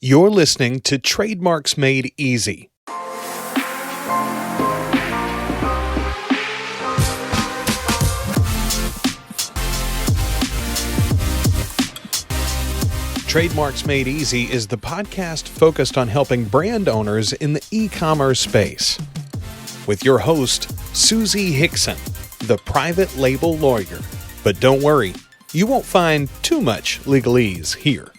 You're listening to Trademarks Made Easy. Trademarks Made Easy is the podcast focused on helping brand owners in the e-commerce space. With your host, Susie Hickson, the private label lawyer. But don't worry, you won't find too much legalese here.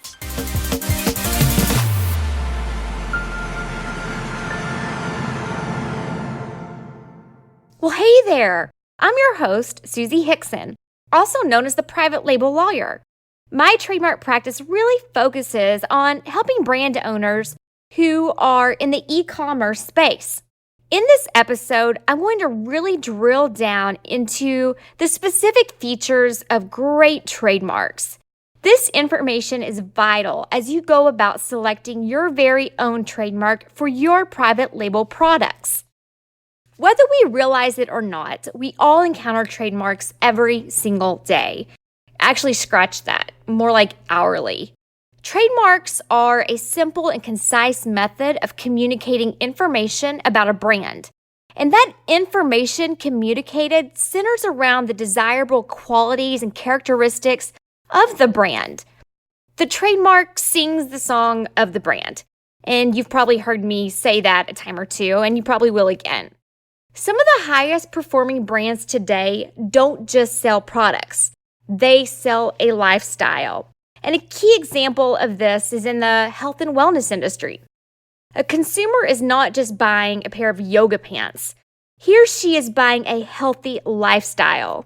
Well, hey there. I'm your host, Susie Hickson, also known as the private label lawyer. My trademark practice really focuses on helping brand owners who are in the e-commerce space. In this episode, I'm going to really drill down into the specific features of great trademarks. This information is vital as you go about selecting your very own trademark for your private label products. Whether we realize it or not, we all encounter trademarks every single day. Actually, scratch that, more like hourly. Trademarks are a simple and concise method of communicating information about a brand. And that information communicated centers around the desirable qualities and characteristics of the brand. The trademark sings the song of the brand. And you've probably heard me say that a time or two, and you probably will again. Some of the highest performing brands today don't just sell products. They sell a lifestyle. And a key example of this is in the health and wellness industry. A consumer is not just buying a pair of yoga pants. He or she is buying a healthy lifestyle.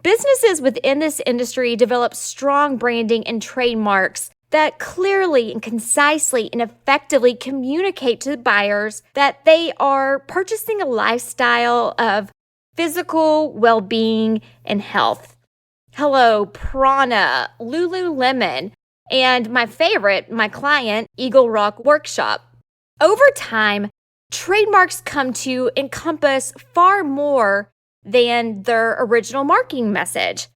Businesses within this industry develop strong branding and trademarks that clearly and concisely and effectively communicate to the buyers that they are purchasing a lifestyle of physical well-being and health. Hello, Prana, Lululemon, and my favorite, my client, Eagle Rock Workshop. Over time, trademarks come to encompass far more than their original marketing message.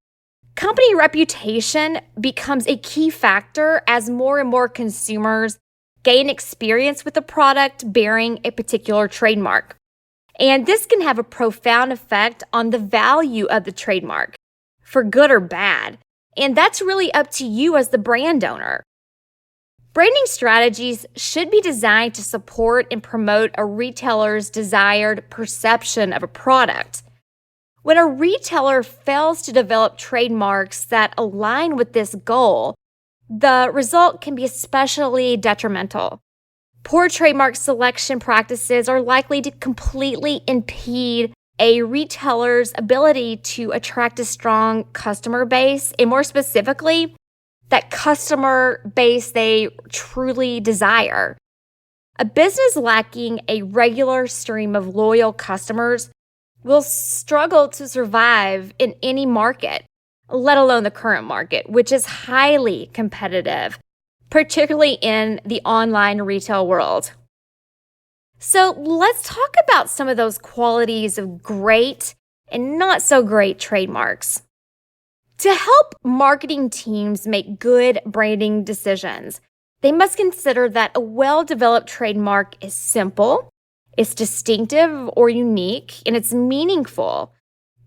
Company reputation becomes a key factor as more and more consumers gain experience with the product bearing a particular trademark. And this can have a profound effect on the value of the trademark, for good or bad. And that's really up to you as the brand owner. Branding strategies should be designed to support and promote a retailer's desired perception of a product. When a retailer fails to develop trademarks that align with this goal, the result can be especially detrimental. Poor trademark selection practices are likely to completely impede a retailer's ability to attract a strong customer base, and more specifically, that customer base they truly desire. A business lacking a regular stream of loyal customers will struggle to survive in any market, let alone the current market, which is highly competitive, particularly in the online retail world. So let's talk about some of those qualities of great and not so great trademarks. To help marketing teams make good branding decisions, they must consider that a well-developed trademark is simple, it's distinctive or unique, and it's meaningful.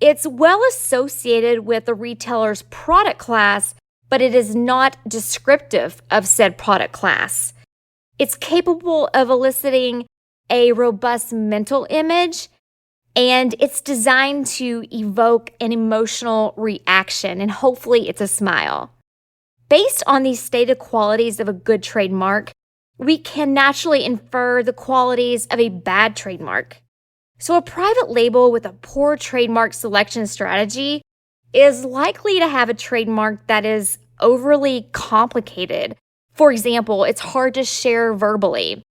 It's well associated with the retailer's product class, but it is not descriptive of said product class. It's capable of eliciting a robust mental image, and it's designed to evoke an emotional reaction, and hopefully it's a smile. Based on these stated qualities of a good trademark, we can naturally infer the qualities of a bad trademark. So a private label with a poor trademark selection strategy is likely to have a trademark that is overly complicated. For example, it's hard to share verbally.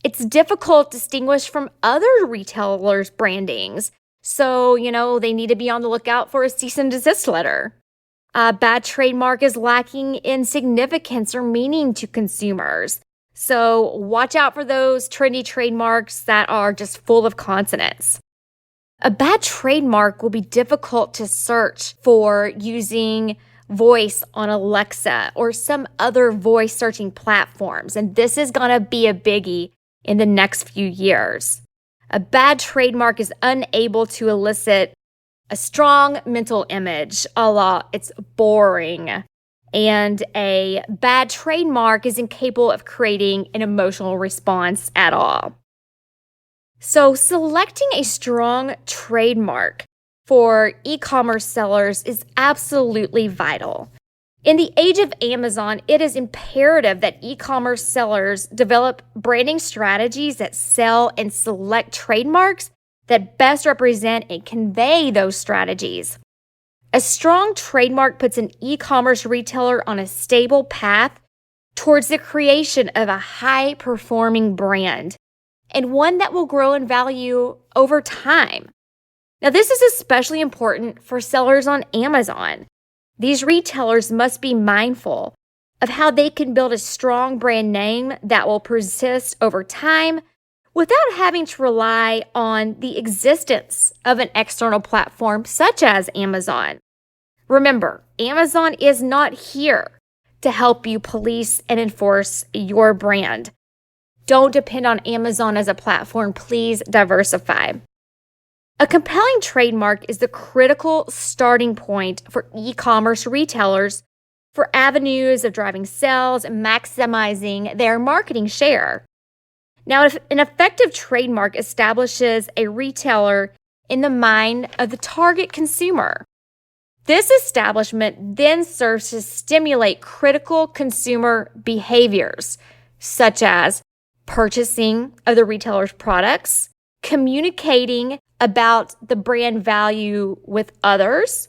It's difficult to distinguish from other retailers' brandings. So, they need to be on the lookout for a cease and desist letter. A bad trademark is lacking in significance or meaning to consumers. So watch out for those trendy trademarks that are just full of consonants. A bad trademark will be difficult to search for using voice on Alexa or some other voice searching platforms. And this is going to be a biggie in the next few years. A bad trademark is unable to elicit a strong mental image, a la it's boring. And a bad trademark is incapable of creating an emotional response at all. So selecting a strong trademark for e-commerce sellers is absolutely vital. In the age of Amazon, it is imperative that e-commerce sellers develop branding strategies that sell and select trademarks that best represent and convey those strategies. A strong trademark puts an e-commerce retailer on a stable path towards the creation of a high-performing brand and one that will grow in value over time. Now, this is especially important for sellers on Amazon. These retailers must be mindful of how they can build a strong brand name that will persist over time without having to rely on the existence of an external platform such as Amazon. Remember, Amazon is not here to help you police and enforce your brand. Don't depend on Amazon as a platform. Please diversify. A compelling trademark is the critical starting point for e-commerce retailers for avenues of driving sales and maximizing their marketing share. Now, if an effective trademark establishes a retailer in the mind of the target consumer, this establishment then serves to stimulate critical consumer behaviors, such as purchasing of the retailer's products, communicating about the brand value with others,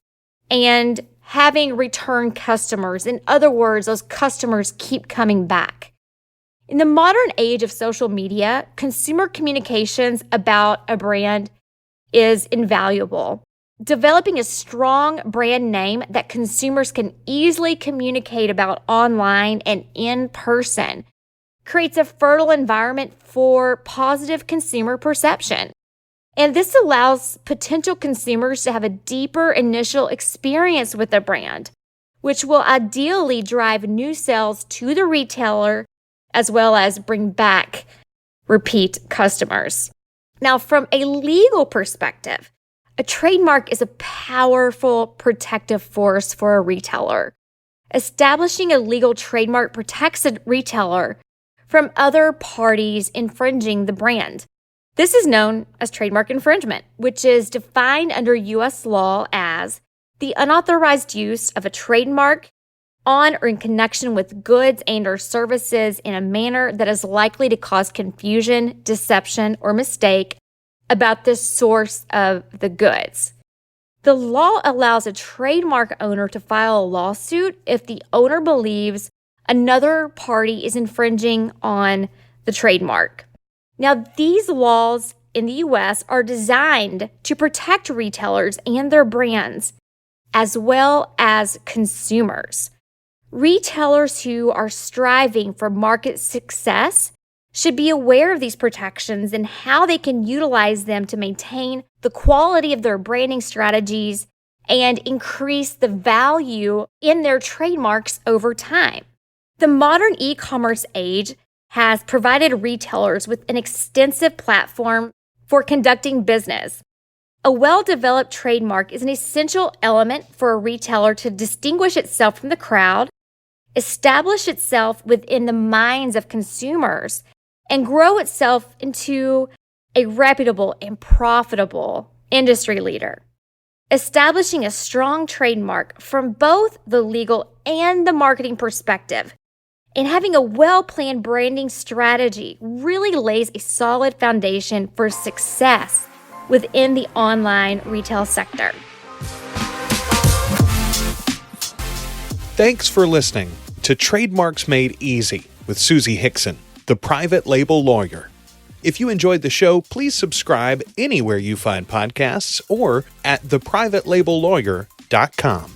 and having return customers. In other words, those customers keep coming back. In the modern age of social media, consumer communications about a brand is invaluable. Developing a strong brand name that consumers can easily communicate about online and in person creates a fertile environment for positive consumer perception. And this allows potential consumers to have a deeper initial experience with the brand, which will ideally drive new sales to the retailer as well as bring back repeat customers. Now, from a legal perspective, a trademark is a powerful protective force for a retailer. Establishing a legal trademark protects a retailer from other parties infringing the brand. This is known as trademark infringement, which is defined under U.S. law as the unauthorized use of a trademark on or in connection with goods and or services in a manner that is likely to cause confusion, deception, or mistake about the source of the goods. The law allows a trademark owner to file a lawsuit if the owner believes another party is infringing on the trademark. Now, these laws in the U.S. are designed to protect retailers and their brands, as well as consumers. Retailers who are striving for market success should be aware of these protections and how they can utilize them to maintain the quality of their branding strategies and increase the value in their trademarks over time. The modern e-commerce age has provided retailers with an extensive platform for conducting business. A well-developed trademark is an essential element for a retailer to distinguish itself from the crowd, establish itself within the minds of consumers, and grow itself into a reputable and profitable industry leader. Establishing a strong trademark from both the legal and the marketing perspective and having a well-planned branding strategy really lays a solid foundation for success within the online retail sector. Thanks for listening to Trademarks Made Easy with Susie Hickson, the private label lawyer. If you enjoyed the show, please subscribe anywhere you find podcasts or at theprivatelabellawyer.com.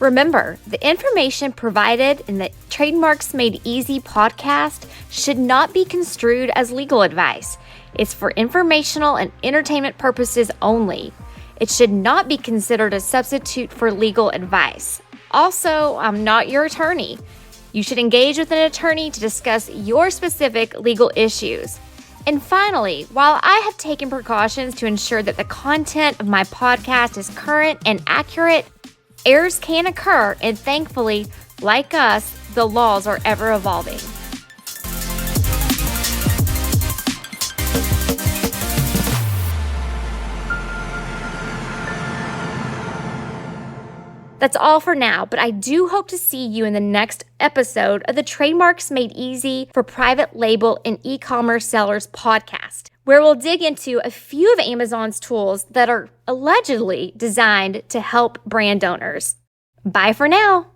Remember, the information provided in the Trademarks Made Easy podcast should not be construed as legal advice. It's for informational and entertainment purposes only. It should not be considered a substitute for legal advice. Also, I'm not your attorney. You should engage with an attorney to discuss your specific legal issues. And finally, while I have taken precautions to ensure that the content of my podcast is current and accurate, errors can occur, and thankfully, like us, the laws are ever evolving. That's all for now, but I do hope to see you in the next episode of the Trademarks Made Easy for Private Label and E-commerce Sellers podcast, where we'll dig into a few of Amazon's tools that are allegedly designed to help brand owners. Bye for now.